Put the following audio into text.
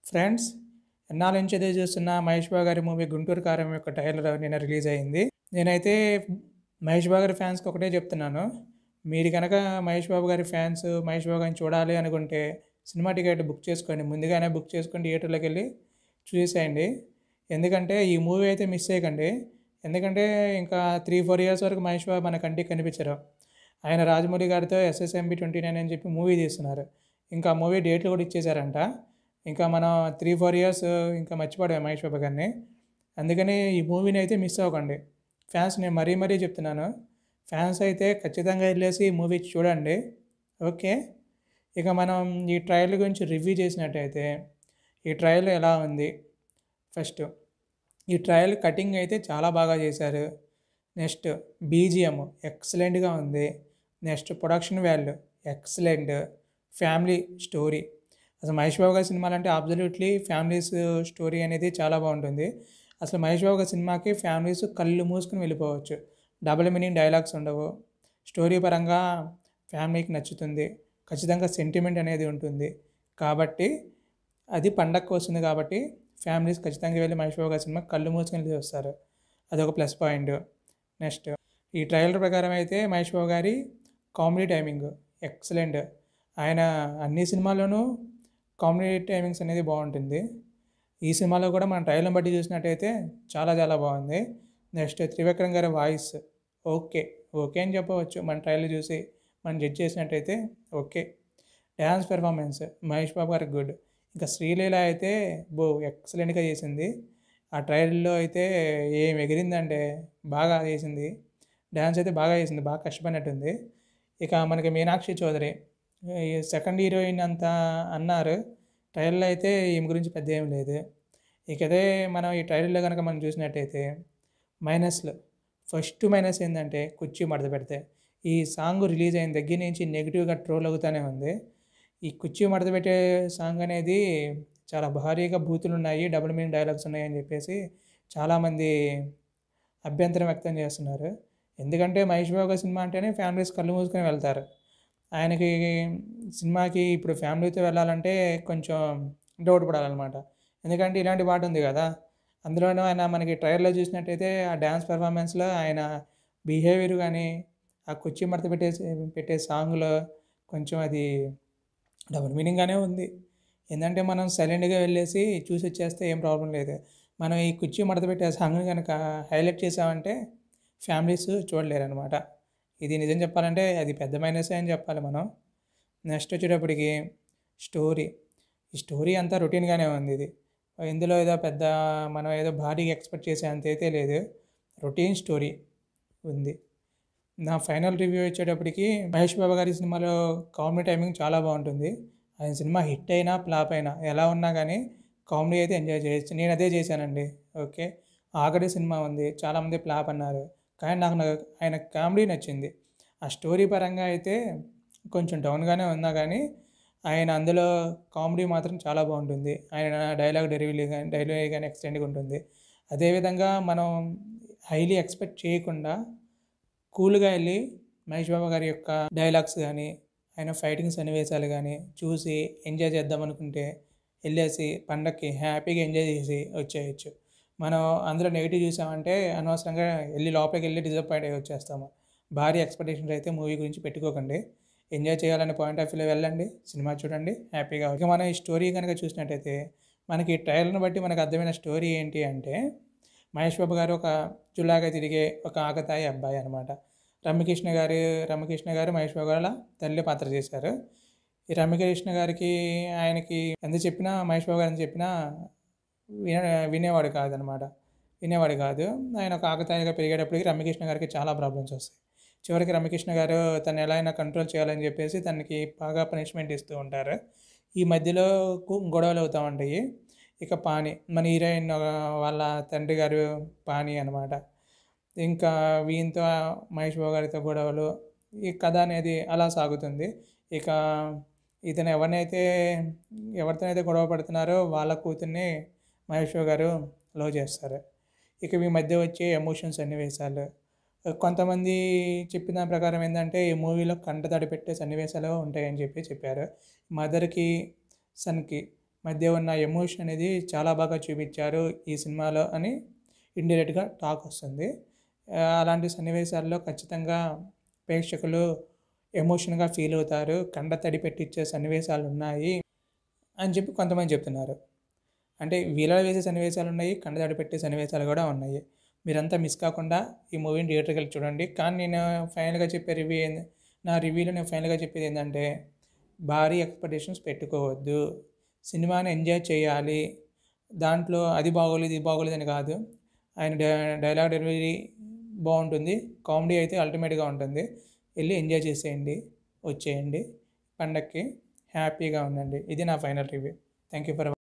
Friends, ఎన్నాళ్ళ నుంచి ఎదురు చూస్తున్న మహేష్ బాబు గారి మూవీ 'గుంటూరు కారం' యొక్క ట్రైలర్ నిన్న రిలీజ్ అయింది. నేనైతే మహేష్ బాబు గారి ఫ్యాన్స్కి ఒకటే చెప్తున్నాను, మీరు కనుక మహేష్ బాబు గారి ఫ్యాన్స్ మహేష్ బాబు గారిని చూడాలి అనుకుంటే సినిమా టికెట్ బుక్ చేసుకోండి. ముందుగానే బుక్ చేసుకొని థియేటర్లోకి వెళ్ళి చూసేయండి. ఎందుకంటే ఈ మూవీ అయితే మిస్ చేయకండి. ఎందుకంటే ఇంకా 3-4 ఇయర్స్ వరకు మహేష్ బాబు మన కంటికి కనిపించరు. ఆయన రాజమౌళి గారితో SSMB 29 అని చెప్పి మూవీ తీస్తున్నారు. ఇంకా మూవీ డేట్లు కూడా ఇచ్చేశారంట. ఇంకా మనం 3-4 ఇయర్స్ ఇంకా మర్చిపోవడమే మహేష్ బాబు గారిని. అందుకని ఈ మూవీని అయితే మిస్ అవ్వకండి. ఫ్యాన్స్ నేను మరీ చెప్తున్నాను, ఫ్యాన్స్ అయితే ఖచ్చితంగా వెళ్ళేసి ఈ మూవీ చూడండి. ఓకే, ఇక మనం ఈ ట్రైలర్ గురించి రివ్యూ చేసినట్టయితే ఈ ట్రైలర్ ఎలా ఉంది? ఫస్ట్ ఈ ట్రైలర్ కటింగ్ అయితే చాలా బాగా చేశారు. నెక్స్ట్ బీజిఎం ఎక్సలెంట్గా ఉంది. Next production value excellent. Family story, అసలు మహేష్ బాబు గారి సినిమాలు అంటే అబ్జల్యూట్లీ ఫ్యామిలీస్ స్టోరీ అనేది చాలా బాగుంటుంది. అసలు మహేష్ బాబు గారి సినిమాకి ఫ్యామిలీస్ కళ్ళు మూసుకుని వెళ్ళిపోవచ్చు. డబుల్ మీనింగ్ డైలాగ్స్ ఉండవు. స్టోరీ పరంగా ఫ్యామిలీకి నచ్చుతుంది. ఖచ్చితంగా సెంటిమెంట్ అనేది ఉంటుంది. కాబట్టి అది పండగకు వస్తుంది కాబట్టి ఫ్యామిలీస్ ఖచ్చితంగా వెళ్ళి మహేష్ బాబు గారి సినిమా కళ్ళు మూసుకుని వెళ్ళి వస్తారు. అదొక ప్లస్ పాయింట్. నెక్స్ట్ ఈ ట్రైలర్ ప్రకారం అయితే మహేష్ బాబు గారి కామెడీ టైమింగ్ ఎక్సలెంట్. ఆయన అన్ని సినిమాల్లోనూ కామెడీ టైమింగ్స్ అనేది బాగుంటుంది. ఈ సినిమాలో కూడా మన ట్రైలర్ని బట్టి చూసినట్టయితే చాలా బాగుంది. నెక్స్ట్ త్రివిక్రమ్ గారి వాయిస్ ఓకే అని చెప్పవచ్చు. మన ట్రైలర్ చూసి మనం జడ్జ్ చేసినట్టయితే okay. Dance performance Mahesh Babu గారికి గుడ్. ఇంకా శ్రీలీల అయితే ఎక్సలెంట్గా చేసింది. ఆ ట్రైలర్లో అయితే ఏం ఎగిరిందంటే బాగా చేసింది. డ్యాన్స్ అయితే బాగా చేసింది, బాగా కష్టపడినట్టుంది. ఇక మనకి మీనాక్షి చౌదరి ఈ సెకండ్ హీరోయిన్ అంతా అన్నారు. ట్రైలర్లో అయితే ఈమె గురించి పెద్ద ఏం లేదు. ఇక అదే మనం ఈ ట్రైలర్లో కనుక మనం చూసినట్టయితే మైనస్లు, ఫస్ట్ మైనస్ ఏంటంటే కుర్చీ మడత పెడితే. ఈ సాంగ్ రిలీజ్ అయిన దగ్గర నుంచి నెగిటివ్గా ట్రోల్ అవుతూనే ఉంది. ఈ కుర్చీ మడత పెట్టే సాంగ్ అనేది చాలా భారీగా బూతులు ఉన్నాయి, డబుల్ మీనింగ్ డైలాగ్స్ ఉన్నాయి అని చెప్పేసి చాలామంది అభ్యంతరం వ్యక్తం చేస్తున్నారు. ఎందుకంటే మహేష్ బాబు గారి సినిమా అంటేనే ఫ్యామిలీస్ కళ్ళు మూసుకొని వెళ్తారు. ఆయనకి సినిమాకి ఇప్పుడు ఫ్యామిలీతో వెళ్ళాలంటే కొంచెం డౌట్ పడాలన్నమాట. ఎందుకంటే ఇలాంటి పాట ఉంది కదా, అందులోనూ ఆయన మనకి ట్రైలర్లో చూసినట్టయితే ఆ డ్యాన్స్ పెర్ఫార్మెన్స్లో ఆయన బిహేవియర్ కానీ ఆ కుర్చీ మడత పెట్టే సాంగ్లో కొంచెం అది డబుల్ మీనింగ్గానే ఉంది. ఏంటంటే మనం సైలెంట్గా వెళ్ళేసి చూసి వచ్చేస్తే ఏం ప్రాబ్లం లేదు. మనం ఈ కుర్చీ మడత పెట్టే సాంగ్ని కనుక హైలైట్ చేసామంటే ఫ్యామిలీస్ చూడలేరు అనమాట. ఇది నిజం చెప్పాలంటే అది పెద్ద మైనసే అని చెప్పాలి మనం. నెక్స్ట్ వచ్చేటప్పటికి స్టోరీ, ఈ స్టోరీ అంతా రొటీన్గానే ఉంది. ఇందులో ఏదో పెద్ద మనం ఏదో భారీగా ఎక్స్పెక్ట్ చేసే అంత అయితే లేదు. రొటీన్ స్టోరీ ఉంది. నా ఫైనల్ రివ్యూ వచ్చేటప్పటికి మహేష్ బాబు గారి సినిమాలో కామెడీ టైమింగ్ చాలా బాగుంటుంది. ఆయన సినిమా హిట్ అయినా ఫ్లాప్ అయినా ఎలా ఉన్నా కానీ కామెడీ అయితే ఎంజాయ్ చేయొచ్చు. నేను అదే చేశానండి. ఓకే, ఆగడి సినిమా ఉంది, చాలామంది ఫ్లాప్ అన్నారు, కానీ నాకు ఆయన కామెడీ నచ్చింది. ఆ స్టోరీ పరంగా అయితే కొంచెం డౌన్గానే ఉన్నా కానీ ఆయన అందులో కామెడీ మాత్రం చాలా బాగుంటుంది. ఆయన డైలాగ్ కానీ ఎక్స్టెండ్గా ఉంటుంది. అదేవిధంగా మనం హైలీ ఎక్స్పెక్ట్ చేయకుండా కూల్గా వెళ్ళి మహేష్ బాబు గారి యొక్క డైలాగ్స్ కానీ ఆయన ఫైటింగ్ సన్నివేశాలు కానీ చూసి ఎంజాయ్ చేద్దాం అనుకుంటే వెళ్ళేసి పండగకి హ్యాపీగా ఎంజాయ్ చేసి వచ్చేయచ్చు. మనం అందులో నెగిటివ్ చూసామంటే అనవసరంగా వెళ్ళి లోపలికి వెళ్ళి డిసప్పాయింట్ అయ్యి వచ్చేస్తాము. భారీ ఎక్స్పెక్టేషన్స్ అయితే మూవీ గురించి పెట్టుకోకండి. ఎంజాయ్ చేయాలనే పాయింట్ ఆఫ్ వ్యూలో వెళ్ళండి, సినిమా చూడండి, హ్యాపీగా. ఇక మనం ఈ స్టోరీ కనుక చూసినట్టయితే మనకి ట్రైలర్ని బట్టి మనకు అర్థమైన స్టోరీ ఏంటి అంటే మహేష్ బాబు గారు ఒక చుల్లాగా తిరిగే ఒక ఆకతాయి అబ్బాయి అనమాట. రమ్యకృష్ణ గారు మహేష్ బాబు గారు తల్లి పాత్ర చేశారు. ఈ రమ్యకృష్ణ గారికి ఆయనకి ఎంత చెప్పినా మహేష్ బాబు గారు ఎంత చెప్పినా వినేవాడు కాదు. ఆయన ఒక ఆకతాయిగా పెరిగేటప్పటికి రమ్యకృష్ణ గారికి చాలా ప్రాబ్లమ్స్ వస్తాయి. చివరికి రమ్యకృష్ణ గారు తను ఎలా అయినా కంట్రోల్ చేయాలని చెప్పేసి తనకి బాగా పనిష్మెంట్ ఇస్తూ ఉంటారు. ఈ మధ్యలో గొడవలు అవుతూ ఉంటాయి. ఇక పాని, మన హీరోయిన్ వాళ్ళ తండ్రి గారు పాని అనమాట. ఇంకా వీంతో మహేష్ బాబు గారితో గొడవలు, ఈ కథ అనేది అలా సాగుతుంది. ఇక ఇతను ఎవరితోనైతే గొడవ పడుతున్నారో వాళ్ళ కూతుర్ని మహేష్ బాబు గారు లవ్ చేస్తారు. ఇక ఈ మధ్య వచ్చే ఎమోషన్స్ సన్నివేశాలు, కొంతమంది చెప్పిన ప్రకారం ఏంటంటే ఈ మూవీలో కంటతడి పెట్టే సన్నివేశాలు ఉంటాయని చెప్పారు. మదర్కి సన్కి మధ్య ఉన్న ఎమోషన్ అనేది చాలా బాగా చూపించారు ఈ సినిమాలో అని ఇండైరెక్ట్గా టాక్ వస్తుంది. అలాంటి సన్నివేశాల్లో ఖచ్చితంగా ప్రేక్షకులు ఎమోషన్గా ఫీల్ అవుతారు, కండ తడి పెట్టించే సన్నివేశాలు ఉన్నాయి అని చెప్పి కొంతమంది చెప్తున్నారు. అంటే వీలలు వేసే సన్నివేశాలు ఉన్నాయి, కండ తడి పెట్టే సన్నివేశాలు కూడా ఉన్నాయి. మీరంతా మిస్ కాకుండా ఈ మూవీని థియేటర్కి వెళ్ళి చూడండి. కానీ నేను ఫైనల్గా చెప్పే రివ్యూ నా రివ్యూలో నేను ఫైనల్గా చెప్పేది ఏంటంటే, భారీ ఎక్స్పెక్టేషన్స్ పెట్టుకోవద్దు, సినిమాని ఎంజాయ్ చేయాలి. దాంట్లో అది బాగోలేదు ఇది బాగోలేదు అని కాదు, ఆయన డైలాగ్ డెలివరీ బాగుంటుంది, కామెడీ అయితే అల్టిమేట్గా ఉంటుంది. వెళ్ళి ఎంజాయ్ చేసేయండి, వచ్చేయండి, పండక్కి హ్యాపీగా ఉండండి. ఇది నా final review. Thank you for